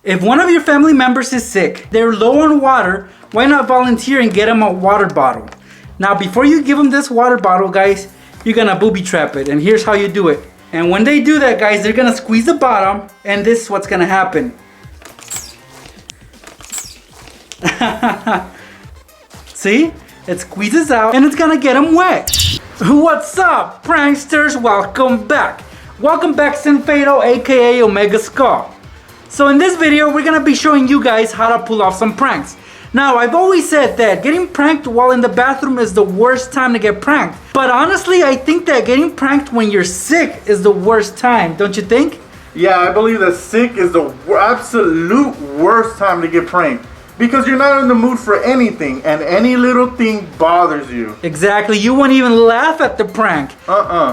If one of your family members is sick, they're low on water, why not volunteer and get them a water bottle? Now, before you give them this water bottle, guys, you're gonna booby trap it, and here's how you do it. And when they do that, guys, they're gonna squeeze the bottom, and this is what's gonna happen. See? It squeezes out, and it's gonna get them wet. What's up, pranksters? Welcome back. Welcome back, Sinfado, aka Omega Skull. So in this video, we're gonna be showing you guys how to pull off some pranks. Now, I've always said that getting pranked while in the bathroom is the worst time to get pranked. But honestly, I think that getting pranked when you're sick is the worst time, don't you think? Yeah, I believe that sick is the absolute worst time to get pranked. Because you're not in the mood for anything, and any little thing bothers you. Exactly, you won't even laugh at the prank.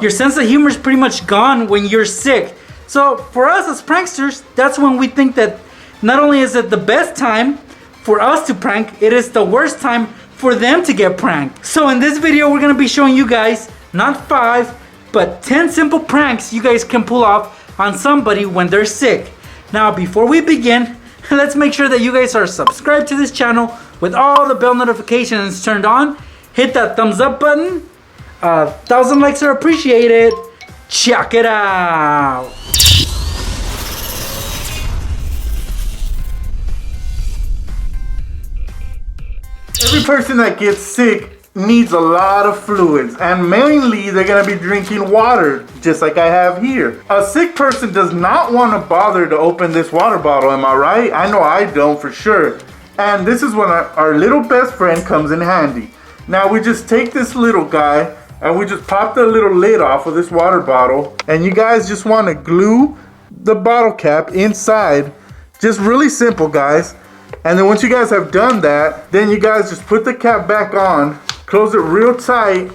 Your sense of humor is pretty much gone when you're sick. So for us as pranksters, that's when we think that not only is it the best time for us to prank, it is the worst time for them to get pranked. So in this video, we're gonna be showing you guys not 5, but 10 simple pranks you guys can pull off on somebody when they're sick. Now, before we begin, let's make sure that you guys are subscribed to this channel with all the bell notifications turned on. Hit that thumbs up button. 1,000 likes are appreciated. Check it out. Every person that gets sick needs a lot of fluids, and mainly they're gonna be drinking water, just like I have here. A sick person does not want to bother to open this water bottle, am I right? I know I don't for sure. And this is when our little best friend comes in handy. Now we just take this little guy and we just pop the little lid off of this water bottle, and you guys just want to glue the bottle cap inside. Just really simple, guys. And then once you guys have done that, then you guys just put the cap back on, close it real tight,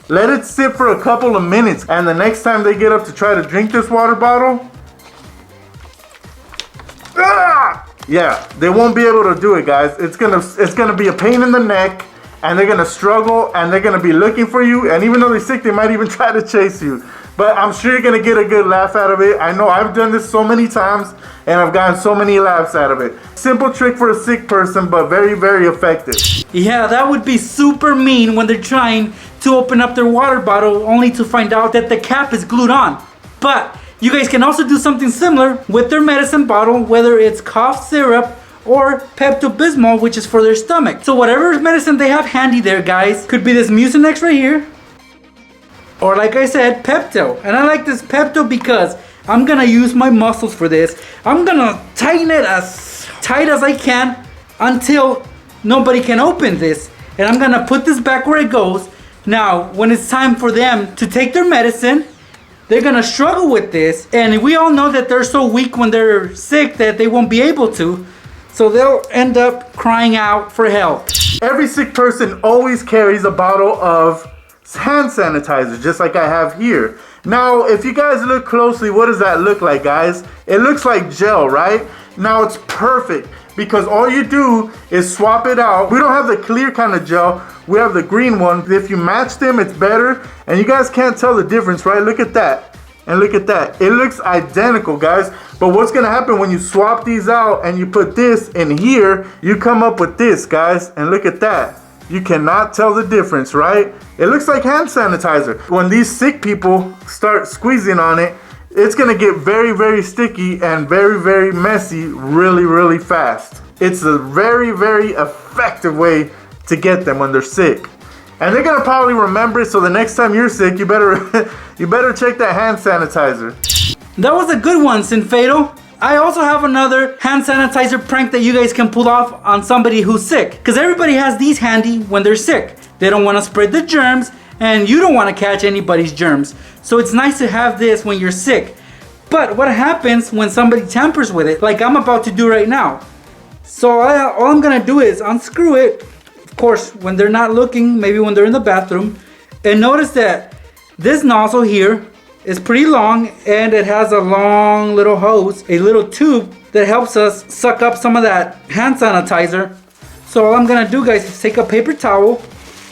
let it sit for a couple of minutes, and the next time they get up to try to drink this water bottle, yeah, they won't be able to do it, guys. It's gonna be a pain in the neck, and they're gonna struggle, and they're gonna be looking for you, and even though they're sick, they might even try to chase you. But I'm sure you're gonna get a good laugh out of it. I know I've done this so many times, and I've gotten so many laughs out of it. Simple trick for a sick person, but very, very effective. Yeah, that would be super mean when they're trying to open up their water bottle only to find out that the cap is glued on. But you guys can also do something similar with their medicine bottle, whether it's cough syrup or Pepto-Bismol, which is for their stomach. So whatever medicine they have handy there, guys, could be this Mucinex right here, or like I said, Pepto. And I like this Pepto because I'm gonna use my muscles for this. I'm gonna tighten it as tight as I can until nobody can open this. And I'm gonna put this back where it goes. Now, when it's time for them to take their medicine, they're gonna struggle with this. And we all know that they're so weak when they're sick that they won't be able to. So they'll end up crying out for help. Every sick person always carries a bottle of hand sanitizer, just like I have here. Now, if you guys look closely, what does that look like, guys? It looks like gel, right? Now, it's perfect because all you do is swap it out. We don't have the clear kind of gel. We have the green one. If you match them, it's better. And you guys can't tell the difference, right? Look at that. And look at that. It looks identical, guys. But what's going to happen when you swap these out and you put this in here, you come up with this, guys. And look at that. You cannot tell the difference, right? It looks like hand sanitizer. When these sick people start squeezing on it, it's gonna get very, very sticky and very, very messy really, really fast. It's a very, very effective way to get them when they're sick. And they're gonna probably remember it, so the next time you're sick, you better you better check that hand sanitizer. That was a good one, Sinfado. I also have another hand sanitizer prank that you guys can pull off on somebody who's sick. Because everybody has these handy when they're sick. They don't want to spread the germs, and you don't want to catch anybody's germs. So it's nice to have this when you're sick. But what happens when somebody tampers with it, like I'm about to do right now? So all I'm going to do is unscrew it, of course, when they're not looking, maybe when they're in the bathroom. And notice that this nozzle here is pretty long, and it has a long little hose, a little tube that helps us suck up some of that hand sanitizer. So all I'm gonna do, guys, is take a paper towel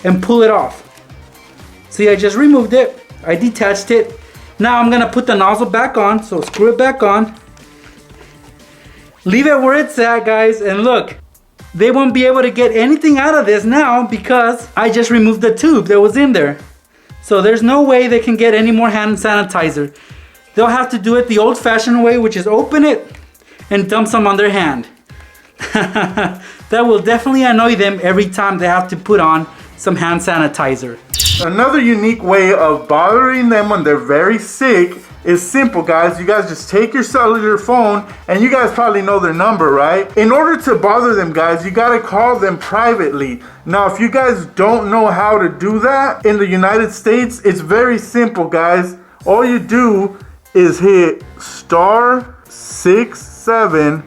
and pull it off. See, I just removed it, I detached it. Now I'm gonna put the nozzle back on, so screw it back on. Leave it where it's at, guys, and look. They won't be able to get anything out of this now because I just removed the tube that was in there. So there's no way they can get any more hand sanitizer. They'll have to do it the old-fashioned way, which is open it and dump some on their hand. That will definitely annoy them every time they have to put on some hand sanitizer. Another unique way of bothering them when they're very sick is simple, guys. You guys just take your cellular phone, and you guys probably know their number, right? In order to bother them, guys, you gotta call them privately. Now, if you guys don't know how to do that in the United States, it's very simple, guys. All you do is hit *67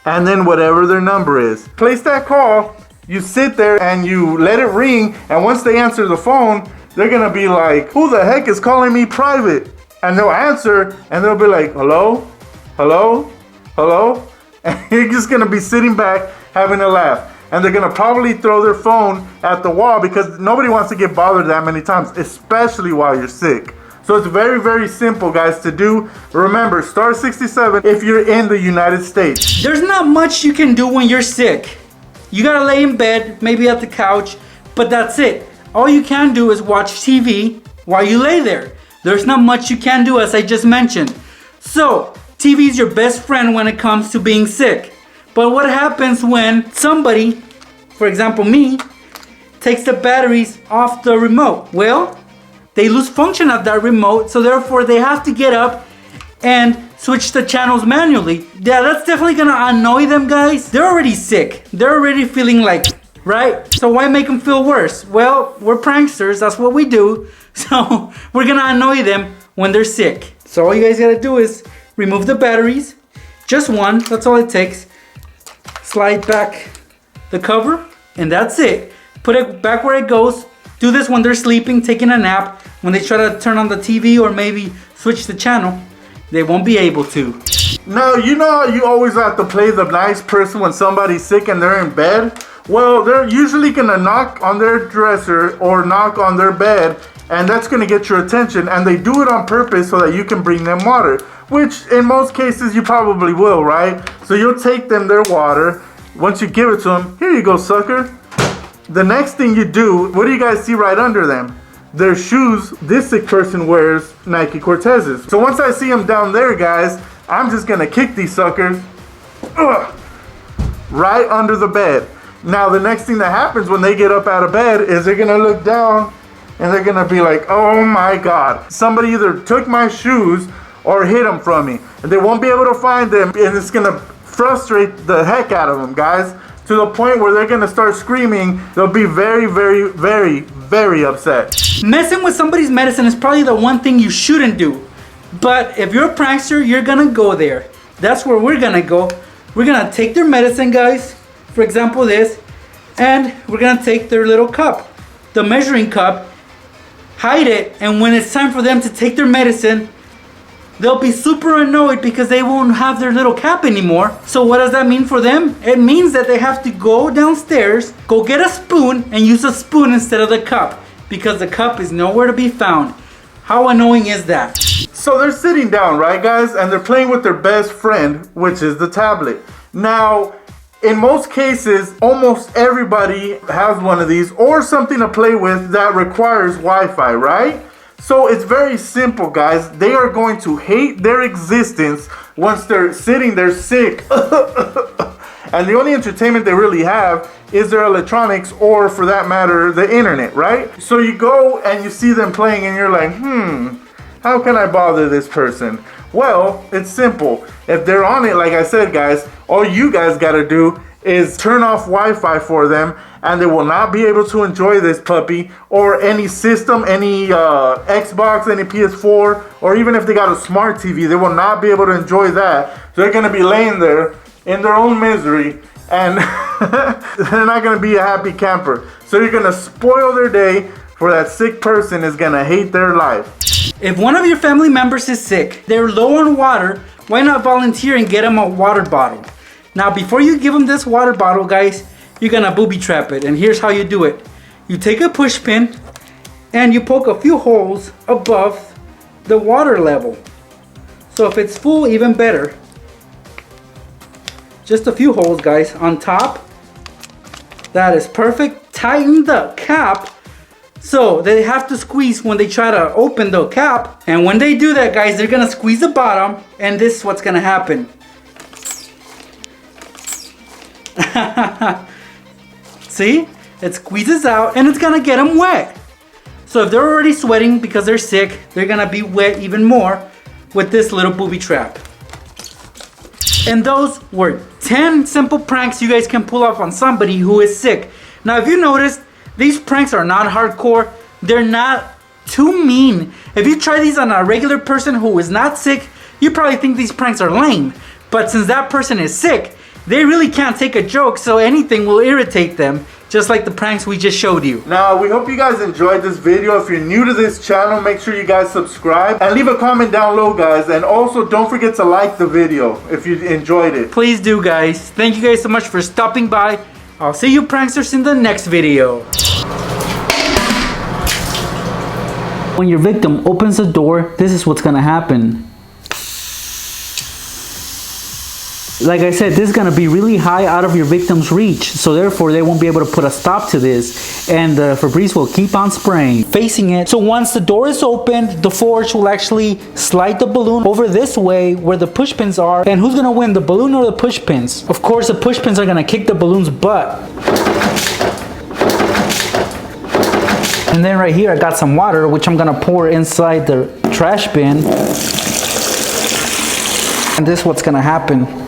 and then whatever their number is. Place that call, you sit there and you let it ring, and once they answer the phone, they're gonna be like, who the heck is calling me private? And they'll answer and they'll be like, hello, hello, hello. And you're just gonna be sitting back having a laugh. And they're gonna probably throw their phone at the wall because nobody wants to get bothered that many times, especially while you're sick. So it's very, very simple, guys, to do. Remember, *67 if you're in the United States. There's not much you can do when you're sick. You gotta lay in bed, maybe at the couch, but that's it. All you can do is watch TV while you lay there. There's not much you can do, as I just mentioned. So, TV is your best friend when it comes to being sick. But what happens when somebody, for example me, takes the batteries off the remote? Well, they lose function of that remote, so therefore they have to get up and switch the channels manually. Yeah, that's definitely gonna annoy them, guys. They're already sick. They're already feeling like, right? So why make them feel worse? Well, we're pranksters, that's what we do. So we're gonna annoy them when they're sick. So all you guys gotta do is remove the batteries. Just one, that's all it takes. Slide back the cover, and that's it. Put it back where it goes. Do this when they're sleeping, taking a nap. When they try to turn on the TV or maybe switch the channel, they won't be able to. Now, you know how you always have to play the nice person when somebody's sick and they're in bed? Well, they're usually gonna knock on their dresser or knock on their bed, and that's gonna get your attention, and they do it on purpose so that you can bring them water, which in most cases you probably will, right? So you'll take them their water. Once you give it to them, here you go, sucker. The next thing you do, what do you guys see right under them? Their shoes. This sick person wears Nike Cortezes. So once I see them down there, guys, I'm just gonna kick these suckers right under the bed. Now, the next thing that happens when they get up out of bed is they're gonna look down and they're gonna be like, oh my God, somebody either took my shoes or hid them from me. And they won't be able to find them, and it's gonna frustrate the heck out of them, guys, to the point where they're gonna start screaming. They'll be very, very, very, very upset. Messing with somebody's medicine is probably the one thing you shouldn't do. But if you're a prankster, you're gonna go there. That's where we're gonna go. We're gonna take their medicine, guys. For example, this. And we're gonna take their little cup, the measuring cup, hide it, and when it's time for them to take their medicine, they'll be super annoyed because they won't have their little cap anymore. So what does that mean for them? It means that they have to go downstairs, go get a spoon, and use a spoon instead of the cup, because the cup is nowhere to be found. How annoying is that? So they're sitting down, right, guys? And they're playing with their best friend, which is the tablet. Now, in most cases, almost everybody has one of these or something to play with that requires Wi-Fi, right? So it's very simple, guys. They are going to hate their existence once they're sitting there sick. And the only entertainment they really have is their electronics, or for that matter, the internet, right? So you go and you see them playing and you're like, how can I bother this person? Well, it's simple. If they're on it, like I said, guys, all you guys gotta do is turn off Wi-Fi for them, and they will not be able to enjoy this puppy or any system, any Xbox, any PS4, or even if they got a smart TV, they will not be able to enjoy that. So they're gonna be laying there in their own misery, and they're not gonna be a happy camper. So you're gonna spoil their day, for that sick person is gonna hate their life. If one of your family members is sick, they're low on water, why not volunteer and get them a water bottle? Now, before you give them this water bottle, guys, you're gonna booby trap it, and here's how you do it. You take a push pin and you poke a few holes above the water level. So if it's full, even better. just a few holes, guys, on top. That is perfect. Tighten the cap so they have to squeeze when they try to open the cap. And when they do that, guys, they're gonna squeeze the bottom, and this is what's gonna happen. See? It squeezes out and it's gonna get them wet. So if they're already sweating because they're sick, they're gonna be wet even more with this little booby trap. And those were 10 simple pranks you guys can pull off on somebody who is sick. Now if you noticed, these pranks are not hardcore. They're not too mean. If you try these on a regular person who is not sick, you probably think these pranks are lame. But since that person is sick, they really can't take a joke, so anything will irritate them, just like the pranks we just showed you. Now, we hope you guys enjoyed this video. If you're new to this channel, make sure you guys subscribe and leave a comment down below, guys. And also, don't forget to like the video if you enjoyed it. Please do, guys. Thank you guys so much for stopping by. I'll see you pranksters in the next video. When your victim opens the door, this is what's gonna happen. Like I said, this is going to be really high out of your victim's reach, so therefore they won't be able to put a stop to this, and the Febreze will keep on spraying, facing it. So once the door is opened, the forge will actually slide the balloon over this way where the push pins are. And who's going to win, the balloon or the push pins? Of course, the push pins are going to kick the balloon's butt. And then right here I got some water, which I'm going to pour inside the trash bin. And this is what's going to happen.